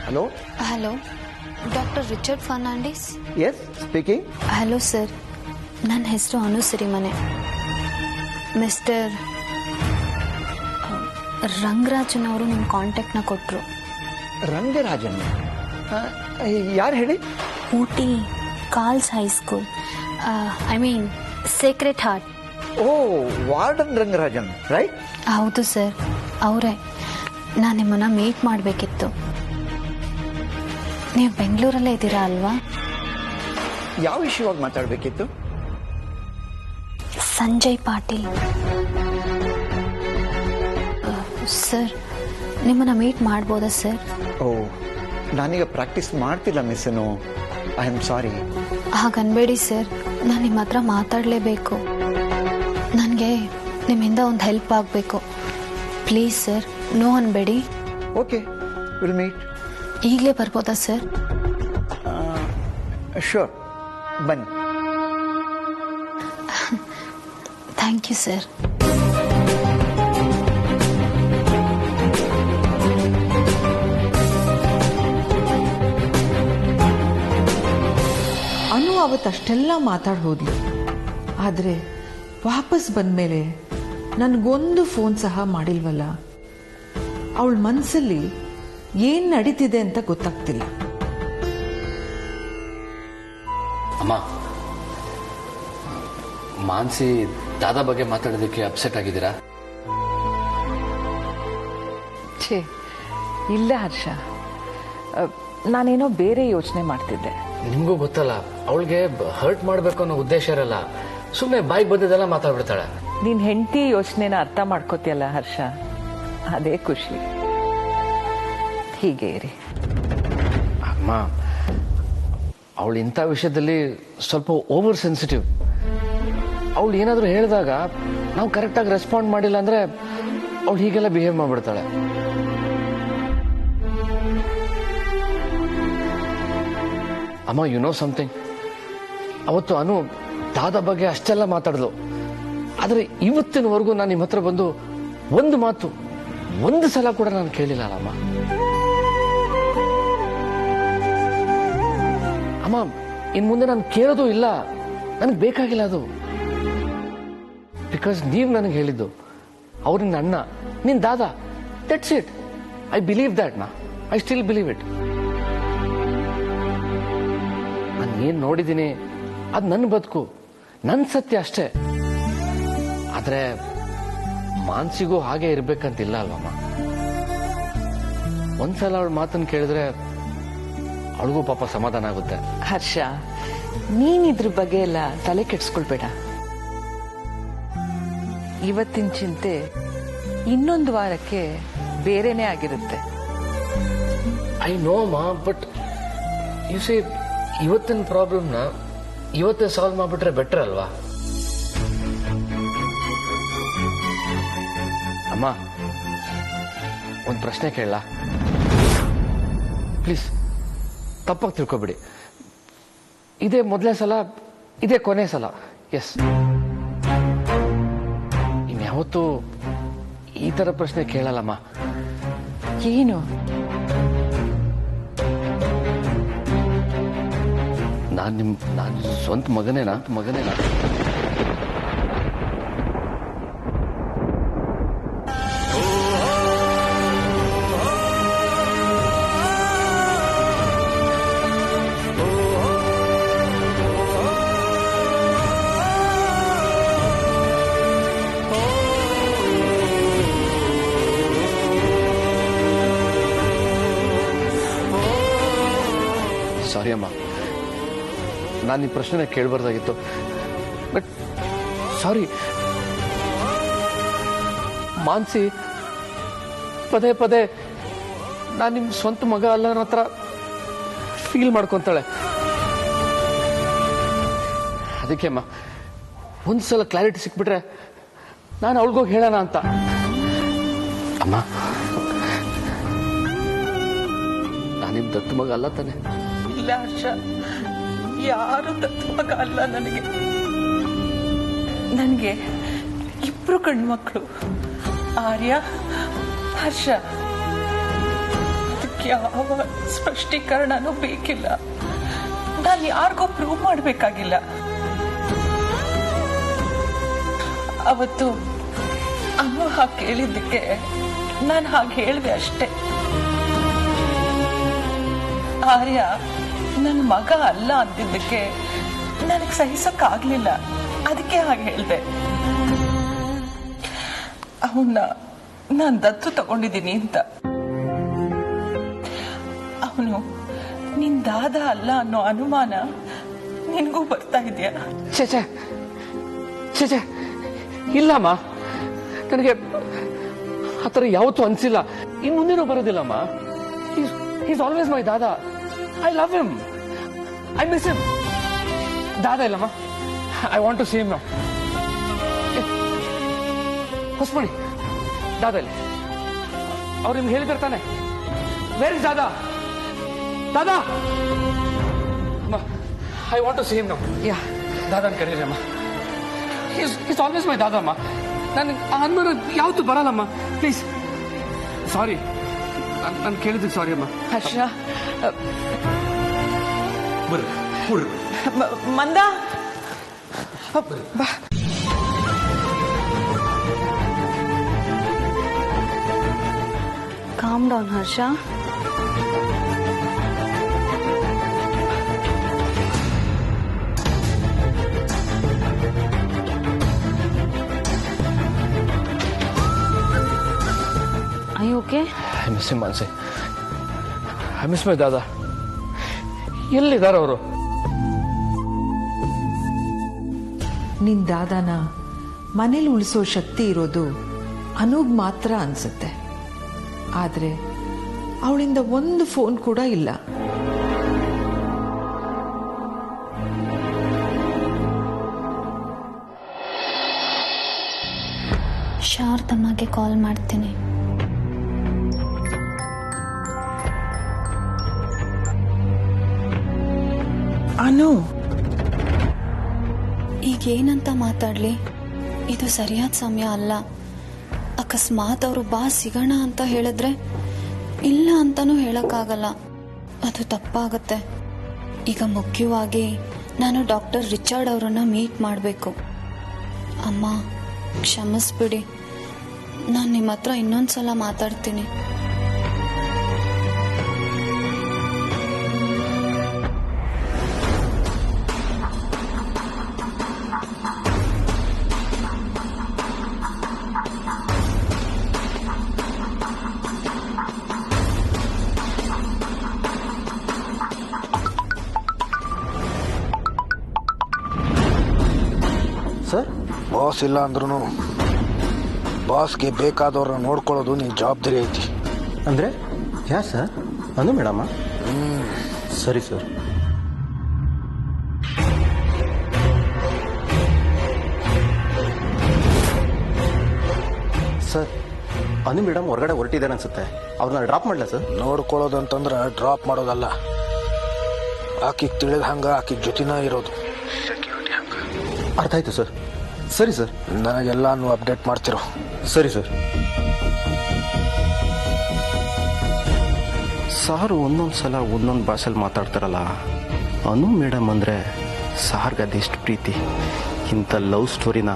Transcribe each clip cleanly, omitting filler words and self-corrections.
Hello hello, doctor Richard Fernandes? Yes speaking. Hello sir, ನನ್ನ ಹೆಸರು ಅನು Sirimane. Mister Rangarajan ಅವರು ನಿಮ್ಮ ಕಾಂಟ್ಯಾಕ್ಟ್ನ ಕೊಟ್ಟರು. ರಂಗರಾಜನ್ ಯಾರು ಹೇಳಿ? Ooty calls high school, I mean Sacred Heart. Oh, warden Rangarajan right? ಹೌದು ಸರ್, ಅವರೇ. ನಾನು ನಿಮ್ಮನ್ನು ಮೀಟ್ ಮಾಡಬೇಕಿತ್ತು. ನೀವು ಬೆಂಗಳೂರಲ್ಲೇ ಇದ್ದೀರಾ ಅಲ್ವಾ? ಯಾವ ವಿಷಯವಾಗಿ ಮಾತಾಡಬೇಕಿತ್ತು? ಸಂಜಯ್ ಪಾಟೀಲ್ ಸರ್, ನಿಮ್ಮನ್ನು ಮೀಟ್ ಮಾಡ್ಬೋದಾ ಸರ್? ಓ, ನಾನೀಗ ಪ್ರಾಕ್ಟೀಸ್ ಮಾಡ್ತಿಲ್ಲ ಮಿಸ್ಸನು. I am sorry. ಹಾಗನ್ಬೇಡಿ ಸರ್, ನಾನು ನಿಮ್ಮ ಹತ್ರ ಮಾತಾಡಲೇಬೇಕು. ನನಗೆ ನಿಮ್ಮಿಂದ ಒಂದು ಹೆಲ್ಪ್ ಆಗಬೇಕು. ಪ್ಲೀಸ್ ಸರ್, ನೋ ಅನ್ಬೇಡಿ. Okay, will meet. ಈಗಲೇ ಬರ್ಬೋದಾ ಸರ್? ಶೋರ್, ಬನ್ನಿ. Thank you sir. ಅನು ಅವತ್ತಷ್ಟೆಲ್ಲ ಮಾತಾಡಿ ಹೋದ್ಲು. ಆದರೆ ವಾಪಸ್ ಬಂದಮೇಲೆ ನನಗೊಂದು ಫೋನ್ ಸಹ ಮಾಡಿಲ್ವಲ್ಲ. ಅವಳ ಮನಸ್ಸಲ್ಲಿ ಏನು ನಡೀತಿದೆ ಅಂತ ಗೊತ್ತಾಗ್ತಿಲ್ಲ. ಅಮ್ಮ, ಮಾನ್ಸಿ ದಾದಾ ಬಗ್ಗೆ ಮಾತಾಡೋದಕ್ಕೆ ಅಪ್ಸೆಟ್ ಆಗಿದ್ದೀರಾ? ಛೇ ಇಲ್ಲ ಹರ್ಷ, ನಾನೇನೋ ಬೇರೆ ಯೋಚನೆ ಮಾಡ್ತಿದ್ದೆ. ನಿಮಗೂ ಗೊತ್ತಲ್ಲ, ಅವಳಿಗೆ ಹರ್ಟ್ ಮಾಡಬೇಕು ಅನ್ನೋ ಉದ್ದೇಶ ಇರಲ್ಲ. ಸುಮ್ಮನೆ ಬಾಯಿಗೆ ಬಂದಿದ್ದೆಲ್ಲ ಮಾತಾಡ್ಬಿಡ್ತಾಳೆ. ನಿನ್ ಹೆಂಡತಿ ಯೋಚನೆನ ಅರ್ಥ ಮಾಡ್ಕೋತಿಯಲ್ಲ ಹರ್ಷ, ಅದೇ ಖುಷಿ. ಹೀಗೆ ಇರಿ. ಅಮ್ಮ, ಅವಳು ಇಂಥ ವಿಷಯದಲ್ಲಿ ಸ್ವಲ್ಪ ಓವರ್ ಸೆನ್ಸಿಟಿವ್. ಅವಳು ಏನಾದರೂ ಹೇಳಿದಾಗ ನಾವು ಕರೆಕ್ಟಾಗಿ ರೆಸ್ಪಾಂಡ್ ಮಾಡಿಲ್ಲ ಅಂದ್ರೆ ಅವಳು ಹೀಗೆಲ್ಲ ಬಿಹೇವ್ ಮಾಡ್ಬಿಡ್ತಾಳೆ. ಅಮ್ಮ, ಯು ನೋ ಸಮಥಿಂಗ್, ಅವತ್ತು ಅನು ದಾದಾ ಬಗ್ಗೆ ಅಷ್ಟೆಲ್ಲ ಮಾತಾಡಿದ್ಲು. ಆದರೆ ಇವತ್ತಿನವರೆಗೂ ನಾನು ನಿಮ್ಮ ಹತ್ರ ಬಂದು ಒಂದು ಮಾತು, ಒಂದು ಸಲ ಕೂಡ ನಾನು ಕೇಳಿಲ್ಲ ಅಮ್ಮ. ಅಮ್ಮ, ಇನ್ ಮುಂದೆ ನಾನು ಕೇಳೋದು ಇಲ್ಲ, ನನಗೆ ಬೇಕಾಗಿಲ್ಲ ಅದು. ಬಿಕಾಸ್ ನೀವು ನನಗೆ ಹೇಳಿದ್ದು ಅವ್ರು ನಿನ್ನ ಅಣ್ಣ, ನಿನ್ ದಾದಾ, that's it. I believe that ನಾ, ಐ ಸ್ಟಿಲ್ ಬಿಲೀವ್ ಇಟ್. ನಾನು ಏನ್ ನೋಡಿದ್ದೀನಿ ಅದು ನನ್ನ ಬದುಕು, ನನ್ನ ಸತ್ಯ ಅಷ್ಟೇ. ಆದ್ರೆ ಮಾನ್ಸಿಗೂ ಹಾಗೆ ಇರ್ಬೇಕಂತಿಲ್ಲ ಅಲ್ವಮ್ಮ. ಒಂದ್ಸಲ ಅವಳ ಮಾತನ್ನು ಕೇಳಿದ್ರೆ ಅವಳಿಗೂ ಪಾಪ ಸಮಾಧಾನ ಆಗುತ್ತೆ. ಹರ್ಷ, ನೀನಿದ್ರ ಬಗ್ಗೆ ಎಲ್ಲ ತಲೆ ಕೆಡ್ಸ್ಕೊಳ್ಬೇಡ. ಇವತ್ತಿನ ಚಿಂತೆ ಇನ್ನೊಂದು ವಾರಕ್ಕೆ ಬೇರೆನೇ ಆಗಿರುತ್ತೆ. ಐ ನೋ ಮಾ, ಬಟ್ ಯು ಸಿ, ಇವತ್ತಿನ ಪ್ರಾಬ್ಲಮ್ನ ಇವತ್ತೇ ಸಾಲ್ವ್ ಮಾಡ್ಬಿಟ್ರೆ ಬೆಟರ್ ಅಲ್ವಾ? ಅಮ್ಮ, ಒಂದು ಪ್ರಶ್ನೆ ಕೇಳಲಾ ಪ್ಲೀಸ್? ತಪ್ಪಾಗಿ ತಿಳ್ಕೊಬಿಡಿ. ಇದೇ ಮೊದಲನೇ ಸಲ, ಇದೇ ಕೊನೆ ಸಲ. ಎಸ್, ಇನ್ಯಾವತ್ತೂ ಈ ತರ ಪ್ರಶ್ನೆ ಕೇಳಲ್ಲಮ್ಮ. ಏನು? ನಾನು ಸ್ವಂತ ಮಗನೇನಾ? ಸಾರಿ ಅಮ್ಮ, ನಾನು ಈ ಪ್ರಶ್ನೆ ಕೇಳಬಾರ್ದಾಗಿತ್ತು. ಬಟ್ ಸಾರಿ. ಮಾನ್ಸಿ ಪದೇ ಪದೇ ನಾನು ನಿಮ್ಮ ಸ್ವಂತ ಮಗ ಅಲ್ಲ ಅನ್ನೋ ಹತ್ರ ಫೀಲ್ ಮಾಡ್ಕೊಂತಾಳೆ. ಅದಕ್ಕೆ ಅಮ್ಮ, ಒಂದ್ಸಲ ಕ್ಲಾರಿಟಿ ಸಿಕ್ಬಿಟ್ರೆ ನಾನು ಅವಳಿಗೋಗಿ ಹೇಳೋಣ ಅಂತ. ಅಮ್ಮ, ನಾನು ನಿಮ್ಮ ದತ್ತು ಮಗ ಅಲ್ಲ ತಾನೆ? ಇಲ್ಲ ಹರ್ಷ, ಯಾರು ದತ್ತು ಮಗ ಅಲ್ಲ. ನನಗೆ ಇಬ್ರು ಗಂಡು ಮಕ್ಕಳು, ಆರ್ಯ, ಹರ್ಷ. ಅದಕ್ಕೆ ಯಾವ ಸ್ಪಷ್ಟೀಕರಣನೂ ಬೇಕಿಲ್ಲ. ನಾನು ಯಾರಿಗೂ ಪ್ರೂವ್ ಮಾಡಬೇಕಾಗಿಲ್ಲ. ಅವತ್ತು ಅಮ್ಮ ಹಾಗೆ ಕೇಳಿದ್ದಕ್ಕೆ ನಾನು ಹಾಗೆ ಹೇಳಿದೆ ಅಷ್ಟೇ. ಆರ್ಯ ನನ್ನ ಮಗ ಅಲ್ಲ ಅಂದಿದ್ದಕ್ಕೆ ನನಗೆ ಸಹಿಸಕ್ಕಾಗ್ಲಿಲ್ಲ. ಅದಕ್ಕೆ ಹಾಗೆ ಹೇಳಿದೆ. ಅವನ್ನ ನಾನು ದತ್ತು ತಗೊಂಡಿದ್ದೀನಿ ಅಂತ. ಅವನು ನಿನ್ ದಾದ ಅಲ್ಲ ಅನ್ನೋ ಅನುಮಾನ ನಿನ್ಗೂ ಬರ್ತಾ ಇದೆಯಾ? ಛೇ ಛೇ ಇಲ್ಲಮ್ಮ, ನನಗೆ ಆತರ ಯಾವತ್ತೂ ಅನ್ಸಿಲ್ಲ. ಇನ್ ಮುಂದೇನೂ ಬರೋದಿಲ್ಲಮ್ಮ. Is always my dada. I love him, I miss him. ದಾದಾ ಇಲ್ಲಮ್ಮ, I want to see him now. Hosmani, ದಾದಾ ಇಲ್ಲಿ. ಅವ್ರು ನಿಮ್ಗೆ ಹೇಳಿದಿರ್ತಾನೆ. Where is dada? ದಾದಾ, ಅಮ್ಮ, I want to see him now. ಯಾ, ದಾದಾ ಕರೀರಿ ಅಮ್ಮ. ಈಸ್ ಆಲ್ವೇಸ್ ಮೈ ದಾದಾ ಅಮ್ಮ. ನಾನು ಅನ್ಮನ ಯಾವತ್ತೂ ಬರಲ್ಲಮ್ಮ. ಪ್ಲೀಸ್, ಸಾರಿ, ನಾನು ಕೇಳಿದ್ದಕ್ಕೆ ಸಾರಿ ಅಮ್ಮ. ಹರ್ಷ, ಬರ್ರಿ ಮಂದ ಬಾ. Calm down Harsha. Are you okay? I miss him, Mansi. I miss my ದಾದಾ. ಎಲ್ಲಿದ್ದಾರೆ ಅವರು? ನಿನ್ ದಾದಾನ ಮನೇಲಿ ಉಳಿಸೋ ಶಕ್ತಿ ಇರೋದು ಅನುಗ್ ಮಾತ್ರ ಅನ್ಸುತ್ತೆ. ಆದ್ರೆ ಅವಳಿಂದ ಒಂದು ಫೋನ್ ಕೂಡ ಇಲ್ಲ. ಶಾರದಮ್ಮಗೆ ಕಾಲ್ ಮಾಡ್ತೀನಿ. ಅನು, ಈಗೇನಂತ ಮಾತಾಡ್ಲಿ? ಇದು ಸರಿಯಾದ ಸಮಯ ಅಲ್ಲ. ಅಕಸ್ಮಾತ್ ಅವರು ಬಾ ಸಿಗೋಣ ಅಂತ ಹೇಳಿದ್ರೆ ಇಲ್ಲ ಅಂತಾನೂ ಹೇಳಕ್ಕಾಗಲ್ಲ. ಅದು ತಪ್ಪಾಗತ್ತೆ. ಈಗ ಮುಖ್ಯವಾಗಿ ನಾನು ಡಾಕ್ಟರ್ ರಿಚರ್ಡ್ ಅವರನ್ನ ಮೀಟ್ ಮಾಡಬೇಕು. ಅಮ್ಮ ಕ್ಷಮಿಸ್ಬಿಡಿ, ನಾನು ನಿಮ್ಮ ಹತ್ರ ಇನ್ನೊಂದ್ಸಲ ಮಾತಾಡ್ತೀನಿ. ಸರ್, ಬಾಸ್ ಇಲ್ಲ ಅಂದ್ರೂ ಬಾಸ್ಗೆ ಬೇಕಾದವ್ರನ್ನ ನೋಡ್ಕೊಳ್ಳೋದು ನಿನ್ ಜವಾಬ್ದಾರಿ ಐತಿ. ಅಂದರೆ ಯಾ ಸರ್? ಅನು ಮೇಡಮ್ಮ? ಸರಿ ಸರ್. ಸರ್, ಅನು ಮೇಡಮ್ ಹೊರಗಡೆ ಹೊರಟಿದ್ದಾರೆ ಅನ್ಸುತ್ತೆ. ಅವ್ರನ್ನ ಡ್ರಾಪ್ ಮಾಡಲ ಸರ್? ನೋಡ್ಕೊಳ್ಳೋದಂತಂದ್ರೆ ಡ್ರಾಪ್ ಮಾಡೋದಲ್ಲ, ಆಕಿಗೆ ತಿಳಿದ ಹಂಗ ಆಕಿಗೆ ಜೊತೆನ ಇರೋದು. ಅರ್ಥ ಆಯ್ತು ಸರ್. ಸರಿ ಸರ್, ನನಗೆಲ್ಲಾನು ಅಪ್ಡೇಟ್ ಮಾಡ್ತಿರೋ. ಸರಿ ಸರ್. ಸಾರು ಒಂದೊಂದು ಸಲ ಒಂದೊಂದು ಭಾಷೆಯಲ್ಲಿ ಮಾತಾಡ್ತಾರಲ್ಲ. ಅನು ಮೇಡಮ್ ಅಂದರೆ ಸಾರ್ಗೆ ಅದೆಷ್ಟು ಪ್ರೀತಿ. ಇಂಥ ಲವ್ ಸ್ಟೋರಿನ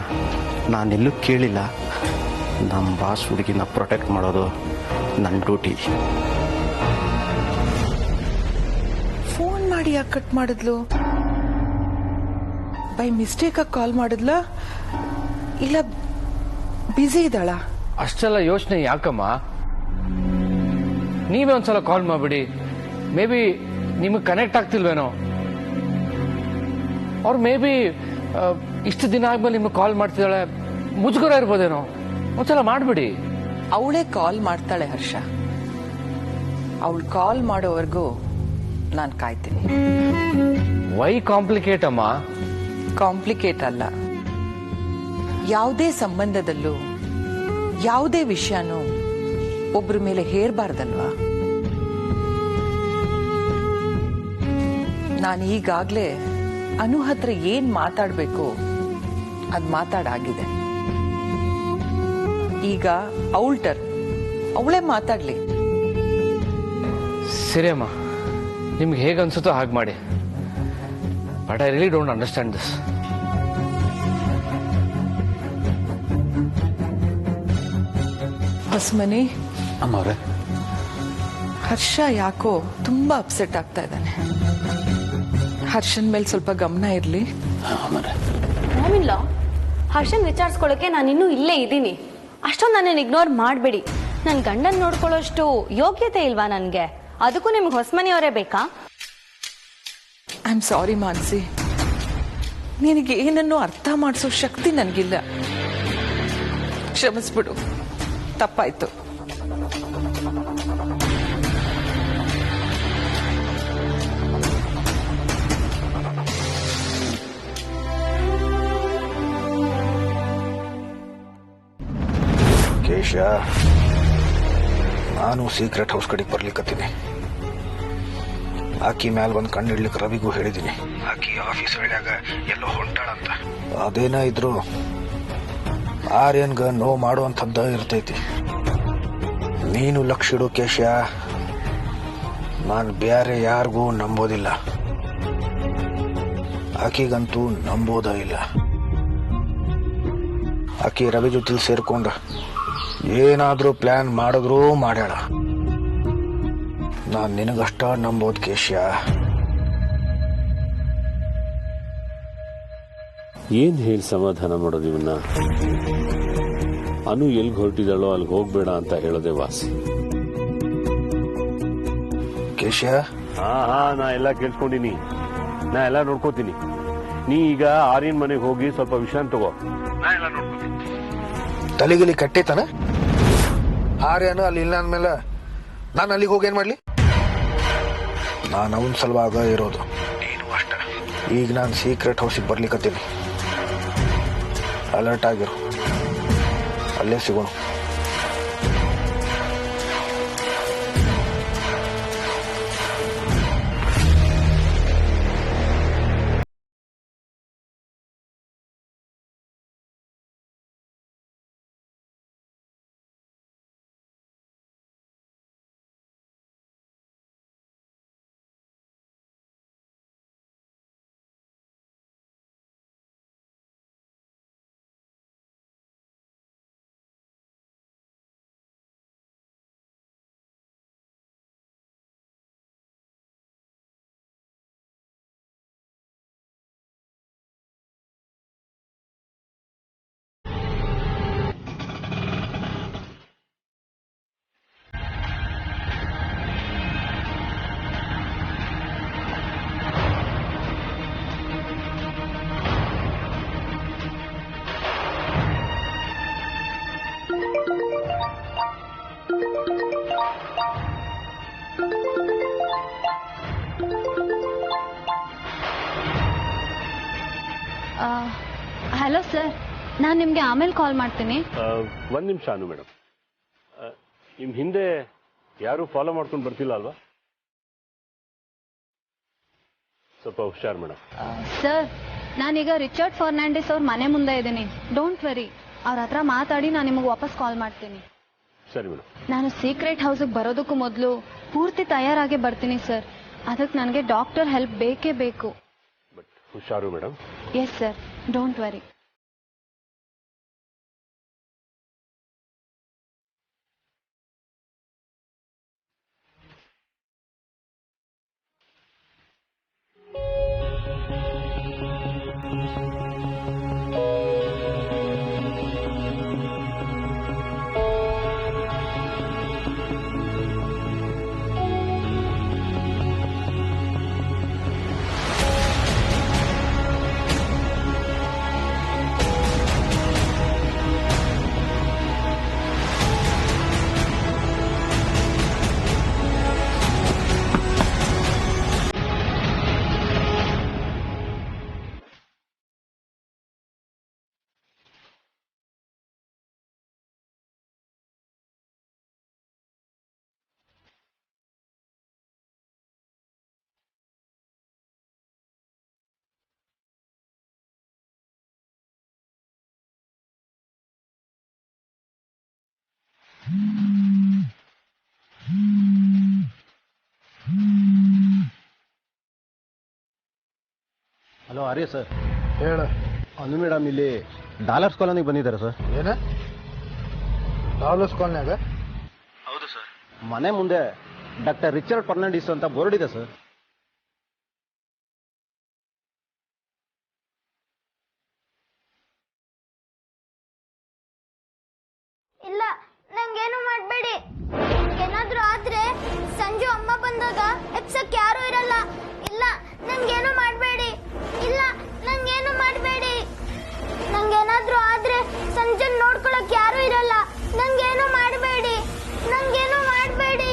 ನಾನೆಲ್ಲೂ ಕೇಳಿಲ್ಲ. ನಮ್ಮ ಬಾಸ್ ಹುಡುಗಿನ ಪ್ರೊಟೆಕ್ಟ್ ಮಾಡೋದು ನನ್ನ ಡ್ಯೂಟಿ. ಫೋನ್ ಮಾಡಿ ಯಾಕೆ ಕಟ್ ಮಾಡಿದ್ಲು? ಬೈ ಮಿಸ್ಟೇಕ್ ಆಗಿ ಕಾಲ್ ಮಾಡಿದ್ಲ, ಇಲ್ಲ ಬ್ಯುಸಿ ಇದ್ದಾಳ? ಅಷ್ಟೆಲ್ಲ ಯೋಚನೆ ಯಾಕಮ್ಮ? ನೀವೇ ಒಂದ್ಸಲ ಕಾಲ್ ಮಾಡ್ಬಿಡಿ. ಮೇ ಬಿ ನಿಮಗೆ ಕನೆಕ್ಟ್ ಆಗ್ತಿಲ್ವೇನೋ. ಅವ್ರು ಮೇ ಬಿ ಇಷ್ಟು ದಿನ ಆದ್ಮೇಲೆ ನಿಮಗೆ ಕಾಲ್ ಮಾಡ್ತಿದ್ದಾಳೆ, ಮುಜುಗರ ಇರ್ಬೋದೇನೋ. ಒಂದ್ಸಲ ಮಾಡ್ಬಿಡಿ. ಅವಳೇ ಕಾಲ್ ಮಾಡ್ತಾಳೆ ಹರ್ಷ. ಅವಳು ಕಾಲ್ ಮಾಡೋವರೆಗೂ ನಾನು ಕಾಯ್ತೀನಿ. ವೈ ಕಾಂಪ್ಲಿಕೇಟ್ ಅಮ್ಮ? ಕಾಂಪ್ಲಿಕೇಟ್ ಅಲ್ಲ, ಯಾವುದೇ ಸಂಬಂಧದಲ್ಲೂ ಯಾವುದೇ ವಿಷಯನೂ ಒಬ್ಬರ ಮೇಲೆ ಹೇರಬಾರ್ದಲ್ವಾ? ನಾನು ಈಗಾಗ್ಲೇ ಅನು ಹತ್ರ ಏನ್ ಮಾತಾಡ್ಬೇಕು ಅದ್ ಮಾತಾಡಾಗಿದೆ. ಈಗ ಅವಳ ಟರ್ನ್, ಅವಳೇ ಮಾತಾಡ್ಲಿ. ಸರಿ ಅಮ್ಮ, ನಿಮ್ಗೆ ಹೇಗೆ ಅನ್ಸುತ್ತೋ ಹಾಗೆ ಮಾಡಿ. But I really don't understand this. Hosamani, ಅಮ್ಮವ್ರೆ, ಹರ್ಷ ಯಾಕೋ ತುಂಬಾ ಅಪ್ಸೆಟ್ ಆಗ್ತಾ ಇದ್ದಾನೆ. ಹರ್ಷನ್ ಮೇಲೆ ಸ್ವಲ್ಪ ಗಮನ ಇರ್ಲಿ. ಅಮ್ಮವ್ರೆ, ಮಾಮಿಲ್ಲ, ಹರ್ಷನ್ ವಿಚಾರಿಸ್ಕೊಳ್ಳೋಕೆ ನಾನು ಇನ್ನೂ ಇಲ್ಲೇ ಇದ್ದೀನಿ. ಅಷ್ಟೊಂದು ನನ್ನನ್ನು ಇಗ್ನೋರ್ ಮಾಡಬೇಡಿ. ನನ್ನ ಗಂಡನ್ ನೋಡ್ಕೊಳ್ಳೋಷ್ಟು ಯೋಗ್ಯತೆ ಇಲ್ವಾ ನನಗೆ? ಅದಕ್ಕೂ ನಿಮ್ಗೆ ಹೊಸಮನೆಯವರೇ ಬೇಕಾ? ಐ ಆಮ್ ಸಾರಿ ಮಾನ್ಸಿ, ನಿನಗೆ ಏನನ್ನೂ ಅರ್ಥ ಮಾಡಿಸೋ ಶಕ್ತಿ ನನಗಿಲ್ಲ. ಕ್ಷಮಿಸ್ಬಿಡು, ತಪ್ಪಾಯ್ತು. ಕೇಶ, ನಾನು ಸೀಕ್ರೆಟ್ ಹೌಸ್ ಕಡೆಗೆ ಬರ್ಲಿಕ್ಕತ್ತೀನಿ. ಆಕಿ ಮ್ಯಾಲ ಒಂದು ಕಣ್ಣು ಇಡ್ಲಿಕ್ಕೆ ರವಿಗೂ ಹೇಳಿದ್ದೀನಿ. ಆಕಿ ಆಫೀಸ್ ವೇಳೆಯಾಗ ಎಲ್ಲೋ ಹೊಂಟಾಳಂತ. ಅದೇನ ಇದ್ರು ಆರ್ಯನ್ಗ ನೋವು ಮಾಡುವಂಥದ್ದ ಇರ್ತೈತಿ. ನೀನು ಲಕ್ಷ ಇಡು ಕೇಶ, ನಾನು ಬೇರೆ ಯಾರಿಗೂ ನಂಬೋದಿಲ್ಲ. ಆಕಿಗಂತೂ ನಂಬೋದ ಇಲ್ಲ. ಆಕಿ ರವಿ ಜೊತೆ ಸೇರ್ಕೊಂಡ ಏನಾದ್ರೂ ಪ್ಲಾನ್ ಮಾಡಿದ್ರೂ ಮಾಡ್ಯಾಳ. ನಾನ್ ನಿನಗಷ್ಟ ನಂಬೋದು ಕೇಶ್ಯ. ಏನ್ ಹೇಳಿ ಸಮಾಧಾನ ಮಾಡೋದು ಇವನ್ನ? ಅನು ಎಲ್ಗೆ ಹೊರಟಿದ್ದಾಳೋ ಅಲ್ಲಿಗೆ ಹೋಗ್ಬೇಡ ಅಂತ ಹೇಳೋದೇ ವಾಸಿ. ಕೇಶ್ಯ, ಹಾ ನಾ ಎಲ್ಲ ಕೇಳ್ಕೊಂಡಿನಿ, ನಾ ಎಲ್ಲ ನೋಡ್ಕೋತೀನಿ. ನೀ ಈಗ ಆರ್ಯನ್ ಮನೆಗೆ ಹೋಗಿ ಸ್ವಲ್ಪ ವಿಶ್ರಾಂತಿ ತಗೋ, ನಾ ಎಲ್ಲ ನೋಡ್ಕೋತೀನಿ. ತಲೆಗಿಲಿ ಕಟ್ಟಿತಾನ? ಆರ್ಯನ ಅಲ್ಲಿ ಇಲ್ಲ ಅಂದ್ಮೇಲೆ ನಾನು ಅಲ್ಲಿಗೆ ಹೋಗಿ ಏನ್ ಮಾಡ್ಲಿ? ನಾನು ಅವನ ಸಲುವಾಗ ಇರೋದು. ನೀನು ಅಷ್ಟ. ಈಗ ನಾನು ಸೀಕ್ರೆಟ್ ಹೌಸಿಗೆ ಬರ್ಲಿಕ್ಕತ್ತೀನಿ. ಅಲರ್ಟ್ ಆಗಿರು, ಅಲ್ಲೇ ಸಿಗೋಣ. ಹಲೋ ಸರ್, ನಾನು ನಿಮಗೆ ಆಮೇಲೆ ಕಾಲ್ ಮಾಡ್ತೀನಿ. ಒಂದ್ ನಿಮಿಷ ಅನು ಮೇಡಮ್, ನಿಮ್ ಹಿಂದೆ ಯಾರು ಫಾಲೋ ಮಾಡ್ಕೊಂಡು ಬರ್ತಿಲ್ಲ ಅಲ್ವಾ? ಸ್ವಲ್ಪ ಹುಷಾರ್ ಮೇಡಮ್. ಸರ್, ನಾನೀಗ ರಿಚರ್ಡ್ ಫರ್ನಾಂಡಿಸ್ ಅವ್ರ ಮನೆ ಮುಂದೆ ಇದ್ದೀನಿ. ಡೋಂಟ್ ವರಿ, ಅವ್ರ ಹತ್ರ ಮಾತಾಡಿ ನಾನು ನಿಮಗೆ ವಾಪಸ್ ಕಾಲ್ ಮಾಡ್ತೀನಿ. ಸರಿ ಮೇಡಮ್. ನಾನು ಸೀಕ್ರೆಟ್ ಹೌಸ್ಗೆ ಬರೋದಕ್ಕೂ ಮೊದಲು ಪೂರ್ತಿ ತಯಾರಾಗಿ ಬರ್ತೀನಿ ಸರ್. ಅದಕ್ಕೆ ನನಗೆ ಡಾಕ್ಟರ್ ಹೆಲ್ಪ್ ಬೇಕೇ ಬೇಕು. ಬಟ್ ಹುಷಾರು madam. Yes sir, don't worry. Hello Arya sir. ಹೇಳ. ಅನು ಮೇಡಮ್ ಇಲ್ಲಿ ಡಾಲರ್ಸ್ ಕಾಲೋನಿಗೆ ಬಂದಿದ್ದಾರೆ ಸರ್. ಏನ ಡಾಲರ್ಸ್ ಕಾಲೋನಿಯಾಗ? ಹೌದು ಸರ್. ಮನೆ ಮುಂದೆ ಡಾಕ್ಟರ್ ರಿಚರ್ಡ್ ಫರ್ನಾಂಡಿಸ್ ಅಂತ ಬೋರ್ಡ್ ಇದೆ ಸರ್. ಇಲ್ಲ, ನಂಗೇನು ಮಾಡಬೇಡಿ. ಏನಾದ್ರೂ ಆದ್ರೆ ಸಂಜು ಅಮ್ಮ ಬಂದಾಗ ಎಪ್ಸಕ್ ಯಾರು ಇರಲ್ಲ. ಇಲ್ಲ, ನಂಗೇನು ಮಾಡಬೇಡಿ. ಇಲ್ಲ, ನಂಗೇನು ಮಾಡಬೇಡಿ. ನಂಗೇನಾದ್ರೂ ಆದ್ರೆ ಸಂಜನ್ ನೋಡ್ಕೊಳಕ್ ಯಾರು ಇರಲ್ಲ. ನಂಗೇನು ಮಾಡಬೇಡಿ. ನಂಗೇನು ಮಾಡಬೇಡಿ.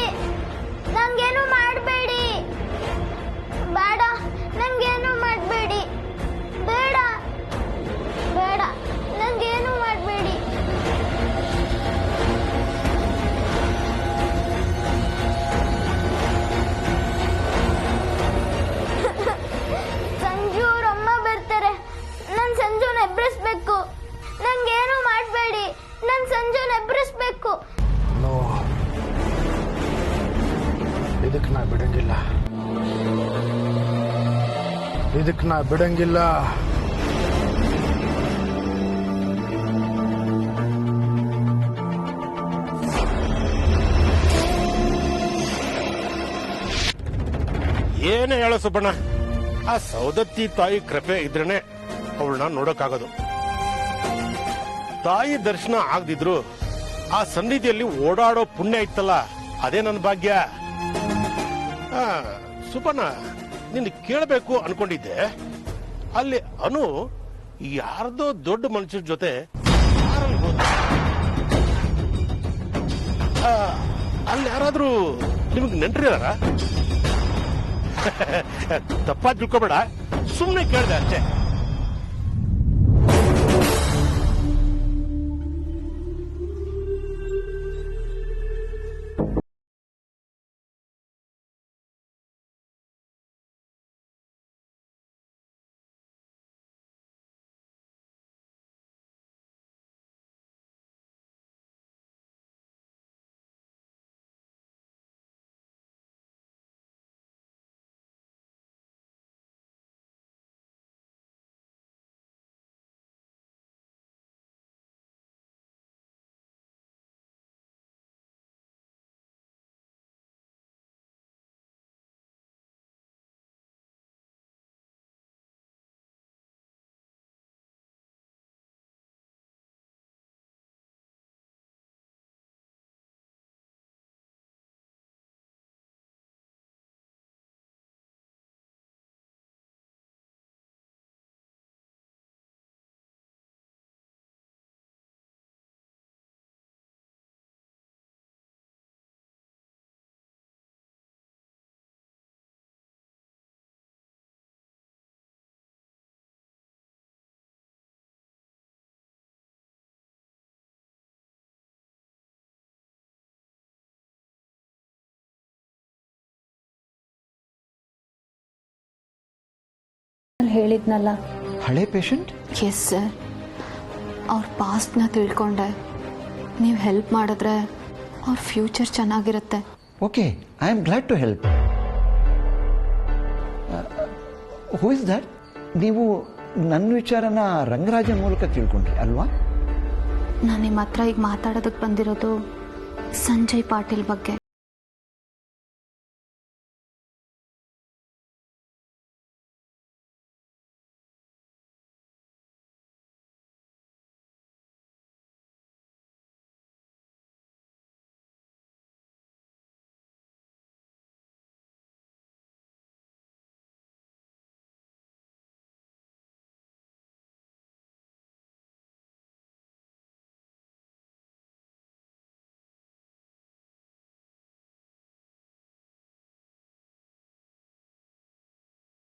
ನಂಗೇನು ಮಾಡಬೇಡಿ. ಬೇಡ, ನಂಗೇನು ಮಾಡಬೇಡಿ. ಬೇಡ ಬೇಡ, ನಂಗೇನು ಮಾಡಬೇಡಿ. ಸಂಜು ಅವ್ರ ಅಮ್ಮ ಬರ್ತಾರೆ. ನನ್ ಸಂಜುನ ಎಬ್ಬಿಸ್ಬೇಕು. ನಂಗೇನು ಮಾಡಬೇಡಿ. ನನ್ ಸಂಜುನ ಎಬ್ಬಿಸ್ಬೇಕು. ನೋ, ಇದಕ್ಕೆ ನಾ ಬಿಡಂಗಿಲ್ಲ. ಇದಕ್ಕೆ ನಾ ಬಿಡಂಗಿಲ್ಲ. ಏನೇ ಹೇಳೋ ಸುಬ್ಬಣ್ಣ, ಆ ಸೌದತ್ತಿ ತಾಯಿ ಕೃಪೆ ಇದ್ರೇನೆ ಅವಳನ್ನ ನೋಡಕ್ಕಾಗೋದು. ತಾಯಿ ದರ್ಶನ ಆಗದಿದ್ರು ಆ ಸನ್ನಿಧಿಯಲ್ಲಿ ಓಡಾಡೋ ಪುಣ್ಯ ಇತ್ತಲ್ಲ, ಅದೇ ನನ್ನ ಭಾಗ್ಯ. ಸುಬ್ಬಣ್ಣ, ನಿನ್ನ ಕೇಳಬೇಕು ಅನ್ಕೊಂಡಿದ್ದೆ. ಅಲ್ಲಿ ಅನು ಯಾರ್ದೋ ದೊಡ್ಡ ಮನುಷ್ಯರ ಜೊತೆ ಕಾರಲ್ಲಿ ಹೋದ. ಅಲ್ಲಿ ಯಾರಾದ್ರೂ ನಿಮ್ಗೆ ನೆಂಟ್ರಿದಾರ? ತಪ್ಪಾಗಿ ತಿಳ್ಕೊಬೇಡ, ಸುಮ್ಮನೆ ಕೇಳಿದೆ ಅಷ್ಟೇ. ಹೇಳಿದ್ನಲ್ಲ. ಹಳೆ ಪೇಷಂಟ್? Yes sir. ಅವ್ರ ಪಾಸ್ಟ್ನ ತಿಳ್ಕೊಂಡೆ. ನೀವು ಹೆಲ್ಪ್ ಮಾಡಿದ್ರೆ ಅವ್ರ ಫ್ಯೂಚರ್ ಚೆನ್ನಾಗಿರುತ್ತೆ. Okay, I am glad to help. Who is that? ನೀವು ನನ್ನ ವಿಚಾರನ ರಂಗರಾಜನ್ ಮೂಲಕ ತಿಳ್ಕೊಂಡ್ರಿ ಅಲ್ವಾ? ನಾನು ನಿಮ್ಮ ಹತ್ರ ಈಗ ಮಾತಾಡೋದಕ್ಕೆ ಬಂದಿರೋದು ಸಂಜಯ್ ಪಾಟೀಲ್ ಬಗ್ಗೆ.